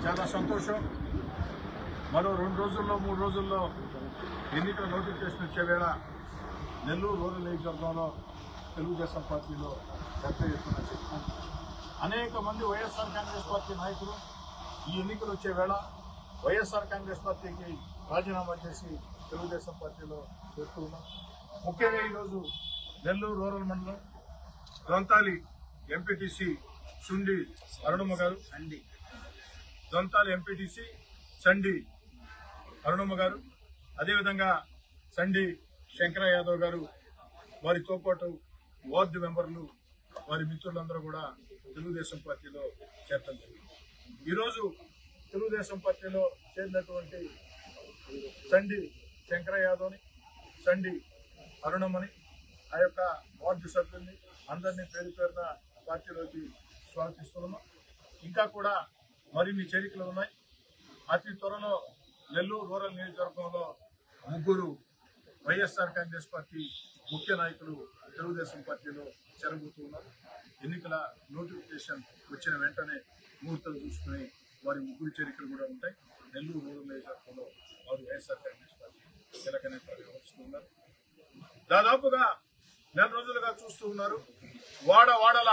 చాలా సంతోషం. మరో 2 రోజుల్లో 3 రోజుల్లో ఎన్నికల నోటిఫికేషన్ వచ్చే వేళ నెల్లూరు రూరల్ నియోజకవర్గంలో తెలుగుదేశం పార్టీలో పెద్ద ఎత్తున చెప్తాం. అనేక మంది వైఎస్ఆర్ కాంగ్రెస్ పార్టీ నాయకులు ఈ ఎన్నికలు వచ్చే వేళ వైఎస్ఆర్ కాంగ్రెస్ పార్టీకి రాజీనామా చేసి తెలుగుదేశం పార్టీలో చేరుతూ ఉన్నాం. ముఖ్యంగా ఈరోజు నెల్లూరు రూరల్ మండలం దొంతాలి ఎంపీటీసీ సుండి అరుణమ్మ గారు, దొంతాలి ఎంపీటీసీ సండి అరుణమ్మ గారు, అదేవిధంగా సండి శంకర యాదవ్ గారు, వారితో పాటు వార్డు మెంబర్లు, వారి మిత్రులందరూ కూడా తెలుగుదేశం పార్టీలో చేరడం జరిగింది. ఈరోజు తెలుగుదేశం పార్టీలో చేరినటువంటి సండి శంకర యాదవ్ని, సండి అరుణమ్మని, ఆ యొక్క వార్డు సభ్యుల్ని అందరినీ పేరు పేరున పార్టీలోకి స్వాగతిస్తున్నాం. ఇంకా కూడా మరిన్ని చేరికలు ఉన్నాయి. అతి త్వరలో నెల్లూరు రూరల్ నియోజకవర్గంలో 3 వైఎస్ఆర్ కాంగ్రెస్ పార్టీ ముఖ్య నాయకులు తెలుగుదేశం పార్టీలో చేరబోతున్నారు. ఎన్నికల నోటిఫికేషన్ వచ్చిన వెంటనే ముహూర్తం చూసుకుని వారి 3 చేరికలు కూడా ఉంటాయి. నెల్లూరు రూరల్ నియోజకవర్గంలో వారు వైఎస్ఆర్ కాంగ్రెస్ పార్టీ కీలక నేతలు వ్యవహరిస్తున్నారు. దాదాపుగా 4 రోజులుగా చూస్తూ ఉన్నారు. వాడవాడల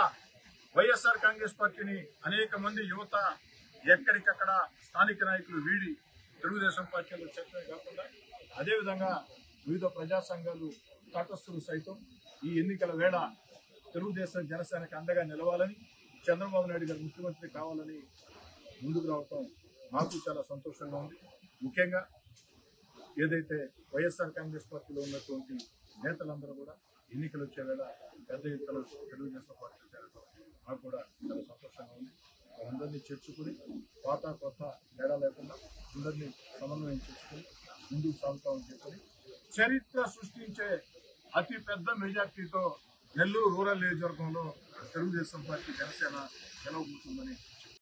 వైఎస్ఆర్ కాంగ్రెస్ పార్టీని అనేక మంది యువత ఎక్కడికక్కడ స్థానిక నాయకులు వీడి తెలుగుదేశం పార్టీలో చేరడమే కాకుండా అదేవిధంగా వివిధ ప్రజా సంఘాలు, తటస్థులు సైతం ఈ ఎన్నికల వేళ తెలుగుదేశం జనసేనకు అండగా నిలవాలని, చంద్రబాబు నాయుడు గారు ముఖ్యమంత్రి కావాలని ముందుకు రావటం నాకు చాలా సంతోషంగా ఉంది. ముఖ్యంగా ఏదైతే వైఎస్ఆర్ కాంగ్రెస్ పార్టీలో ఉన్నటువంటి నేతలందరూ కూడా ఎన్నికలు వచ్చే వేళ పెద్ద ఎత్తున తెలుగుదేశం పార్టీ చేరడం నాకు కూడా చాలా సంతోషంగా ఉంది. అందరినీ చేర్చుకుని పాత కొత్త తేడా లేకుండా అందరినీ సమన్వయం చేసుకుని ముందుకు సాగుతామని చెప్పి చరిత్ర సృష్టించే అతి పెద్ద మెజార్టీతో నెల్లూరు రూరల్ నియోజకవర్గంలో తెలుగుదేశం పార్టీ జనసేన గెలవబోతుందని